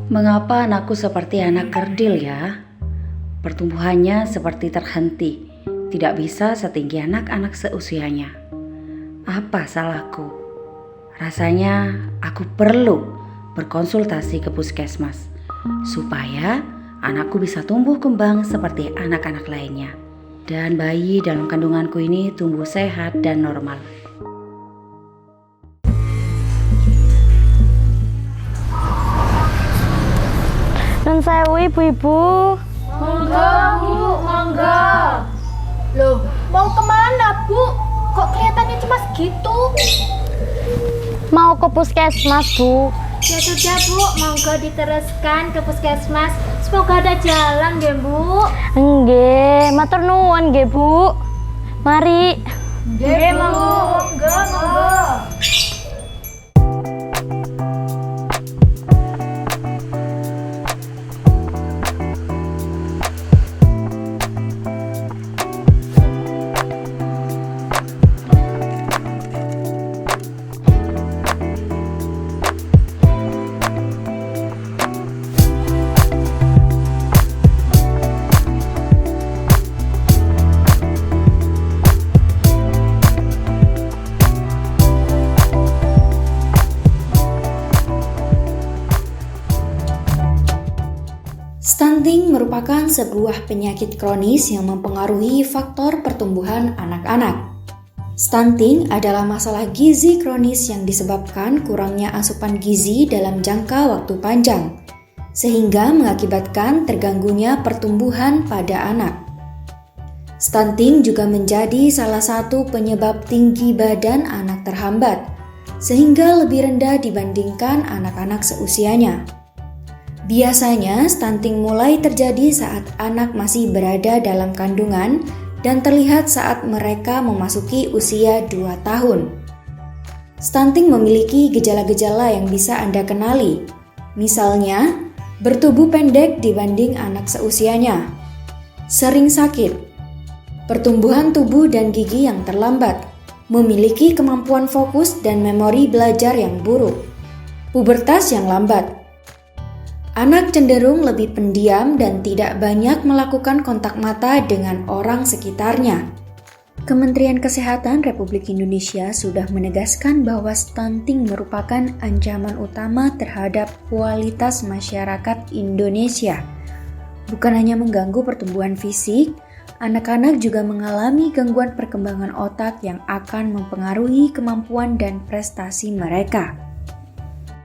Mengapa anakku seperti anak kerdil ya? Pertumbuhannya seperti terhenti, tidak bisa setinggi anak-anak seusianya. Apa salahku? Rasanya aku perlu berkonsultasi ke puskesmas supaya anakku bisa tumbuh kembang seperti anak-anak lainnya. Dan bayi dalam kandunganku ini tumbuh sehat dan normal. Nun sewu ibu-ibu. Monggo Bu, monggo. Loh, mau kemana Bu? Kok kelihatannya cemas gitu? Mau ke puskesmas, Bu. Ya sudah Bu, monggo diteruskan ke puskesmas. Semoga ada jalan nggih Bu. Nggih, matur nuwun nggih, Bu. Mari. Nggih monggo, monggo. Stunting merupakan sebuah penyakit kronis yang mempengaruhi faktor pertumbuhan anak-anak. Stunting adalah masalah gizi kronis yang disebabkan kurangnya asupan gizi dalam jangka waktu panjang, sehingga mengakibatkan terganggunya pertumbuhan pada anak. Stunting juga menjadi salah satu penyebab tinggi badan anak terhambat, sehingga lebih rendah dibandingkan anak-anak seusianya. Biasanya, stunting mulai terjadi saat anak masih berada dalam kandungan dan terlihat saat mereka memasuki usia 2 tahun. Stunting memiliki gejala-gejala yang bisa Anda kenali. Misalnya, bertubuh pendek dibanding anak seusianya, sering sakit, pertumbuhan tubuh dan gigi yang terlambat, memiliki kemampuan fokus dan memori belajar yang buruk, pubertas yang lambat. Anak cenderung lebih pendiam dan tidak banyak melakukan kontak mata dengan orang sekitarnya. Kementerian Kesehatan Republik Indonesia sudah menegaskan bahwa stunting merupakan ancaman utama terhadap kualitas masyarakat Indonesia. Bukan hanya mengganggu pertumbuhan fisik, anak-anak juga mengalami gangguan perkembangan otak yang akan mempengaruhi kemampuan dan prestasi mereka.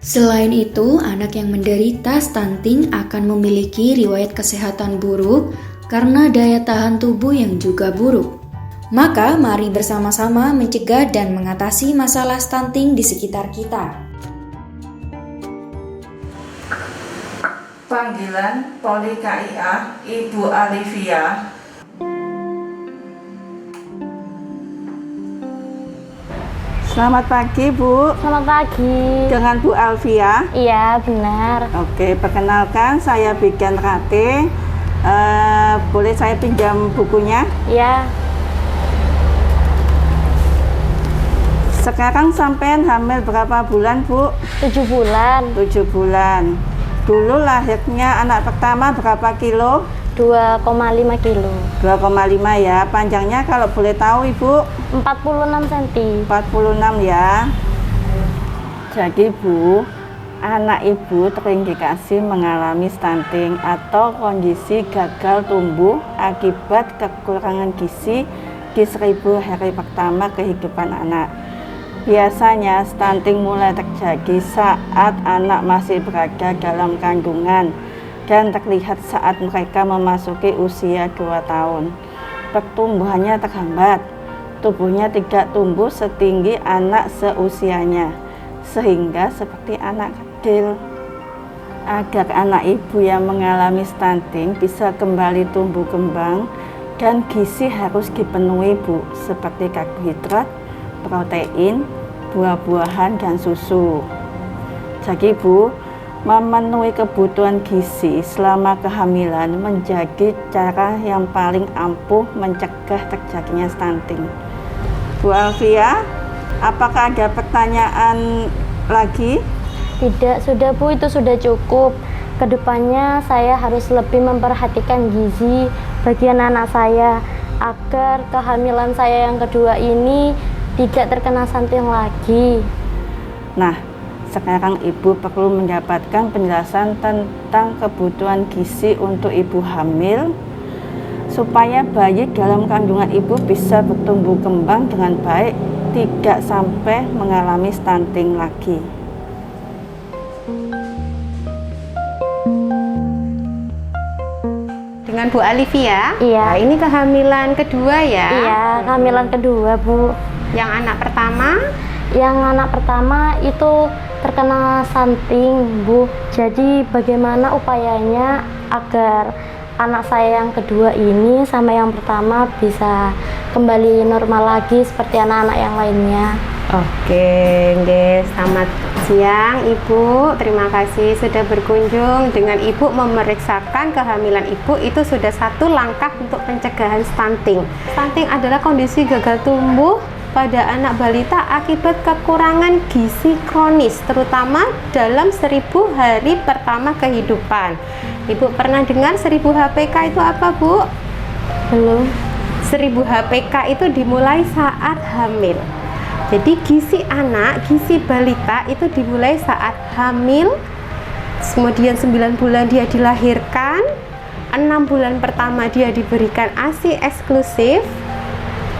Selain itu, anak yang menderita stunting akan memiliki riwayat kesehatan buruk karena daya tahan tubuh yang juga buruk. Maka, mari bersama-sama mencegah dan mengatasi masalah stunting di sekitar kita. Panggilan Poli KIA Ibu Alivia. Selamat pagi Bu. Selamat pagi. Dengan Bu Alvia. Iya, benar. Oke, perkenalkan saya Biken Rate. Boleh saya pinjam bukunya? Iya. Sekarang sampean hamil berapa bulan Bu? 7 bulan. 7 bulan. Dulu lahirnya anak pertama berapa kilo? 2,5 kilo. 2,5 ya. Panjangnya kalau boleh tahu Ibu? 46 cm. 46 ya. Jadi Bu, anak Ibu terindikasi mengalami stunting atau kondisi gagal tumbuh akibat kekurangan gizi di 1000 hari pertama kehidupan anak. Biasanya stunting mulai terjadi saat anak masih berada dalam kandungan dan terlihat saat mereka memasuki usia 2 tahun. Pertumbuhannya terhambat, tubuhnya tidak tumbuh setinggi anak seusianya, sehingga seperti anak kecil. Agar anak ibu yang mengalami stunting bisa kembali tumbuh kembang dan gizi harus dipenuhi Bu, seperti karbohidrat, protein, buah-buahan, dan susu. Jadi Bu, memenuhi kebutuhan gizi selama kehamilan menjadi cara yang paling ampuh mencegah terjadinya stunting. Bu Alvia, apakah ada pertanyaan lagi? Tidak, sudah Bu, itu sudah cukup. Kedepannya saya harus lebih memperhatikan gizi bagian anak saya agar kehamilan saya yang kedua ini tidak terkena stunting lagi. Nah, sekarang ibu perlu mendapatkan penjelasan tentang kebutuhan gizi untuk ibu hamil supaya bayi dalam kandungan ibu bisa bertumbuh kembang dengan baik, tidak sampai mengalami stunting lagi. Dengan Bu Alivia? Iya. Nah, ini kehamilan kedua ya? Iya, kehamilan kedua, Bu. Yang anak pertama? Yang anak pertama itu terkena stunting, Bu. Jadi bagaimana upayanya agar anak saya yang kedua ini sama yang pertama bisa kembali normal lagi seperti anak-anak yang lainnya? Oke, selamat siang Ibu. Terima kasih sudah berkunjung. Dengan Ibu memeriksakan kehamilan Ibu itu sudah satu langkah untuk pencegahan stunting. Stunting adalah kondisi gagal tumbuh pada anak balita akibat kekurangan gizi kronis, terutama dalam 1000 hari pertama kehidupan. Ibu pernah dengar 1000 HPK itu apa, Bu? Belum. 1000 HPK itu dimulai saat hamil. Jadi gizi anak, gizi balita itu dimulai saat hamil, kemudian 9 bulan dia dilahirkan, 6 bulan pertama dia diberikan ASI eksklusif,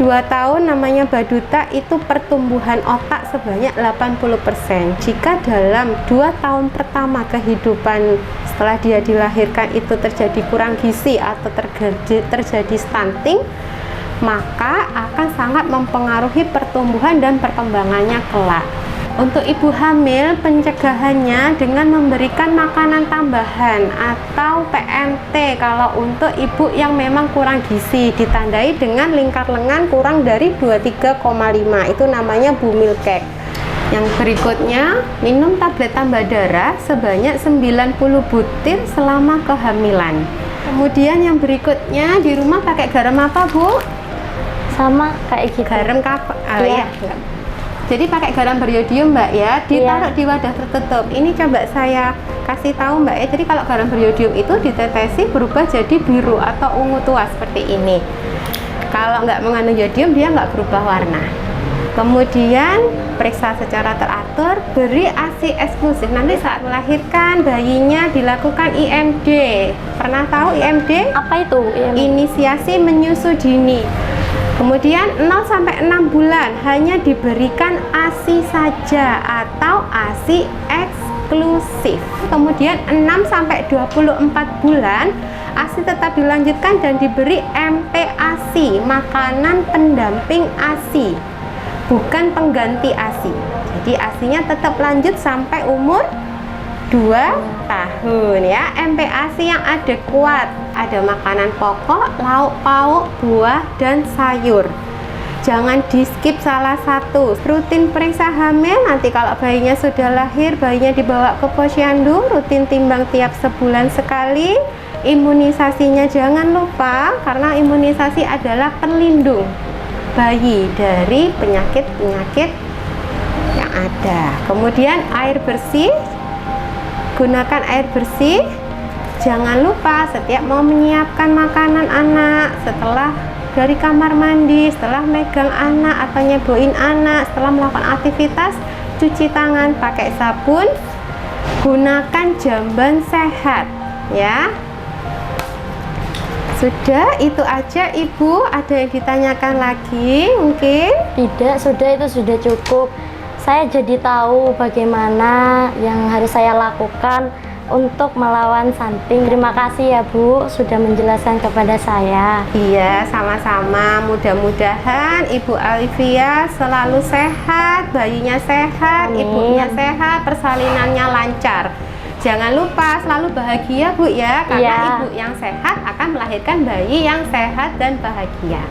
2 tahun namanya baduta, itu pertumbuhan otak sebanyak 80%. Jika dalam 2 tahun pertama kehidupan setelah dia dilahirkan itu terjadi kurang gizi atau terjadi stunting, maka akan sangat mempengaruhi pertumbuhan dan perkembangannya kelak. Untuk ibu hamil, pencegahannya dengan memberikan makanan tambahan atau PMT kalau untuk ibu yang memang kurang gizi, ditandai dengan lingkar lengan kurang dari 23,5, itu namanya bumil cake. Yang berikutnya, minum tablet tambah darah sebanyak 90 butir selama kehamilan. Kemudian yang berikutnya, di rumah pakai garam apa, Bu? Sama kayak gitu. Garam kapan? Iya. Ya. Jadi pakai garam beriodium, Mbak ya, ditaruh di wadah tertutup. Ini coba saya kasih tahu, Mbak ya. Jadi kalau garam beriodium itu ditetesi berubah jadi biru atau ungu tua seperti ini. Kalau nggak mengandung iodium dia nggak berubah warna. Kemudian periksa secara teratur, beri ASI eksklusif. Nanti saat melahirkan bayinya dilakukan IMD. Pernah tahu IMD? Apa itu? Inisiasi menyusu dini. Kemudian 0 sampai 6 bulan hanya diberikan ASI saja atau ASI eksklusif. Kemudian 6 sampai 24 bulan ASI tetap dilanjutkan dan diberi MPASI, makanan pendamping ASI, bukan pengganti ASI. Jadi ASInya tetap lanjut sampai umur 2 tahun ya. MPASI yang adekuat, ada makanan pokok, lauk pauk, buah, dan sayur. Jangan di skip salah satu. Rutin periksa hamil, nanti kalau bayinya sudah lahir, bayinya dibawa ke posyandu, rutin timbang tiap sebulan sekali. Imunisasinya jangan lupa, karena imunisasi adalah pelindung bayi dari penyakit-penyakit yang ada. Kemudian air bersih, gunakan air bersih. Jangan lupa setiap mau menyiapkan makanan anak, setelah dari kamar mandi, setelah megang anak atau nyeboin anak, setelah melakukan aktivitas, cuci tangan pakai sabun, gunakan jamban sehat ya. Sudah, itu aja Ibu. Ada yang ditanyakan lagi mungkin? Tidak, itu sudah cukup. Saya jadi tahu bagaimana yang harus saya lakukan untuk melawan stunting. Terima kasih ya Bu, sudah menjelaskan kepada saya. Iya, sama-sama. Mudah-mudahan Ibu Alivia selalu sehat, bayinya sehat, Amin. ibunya sehat, persalinannya lancar. Jangan lupa selalu bahagia Bu ya, karena Iya. ibu yang sehat akan melahirkan bayi yang sehat dan bahagia.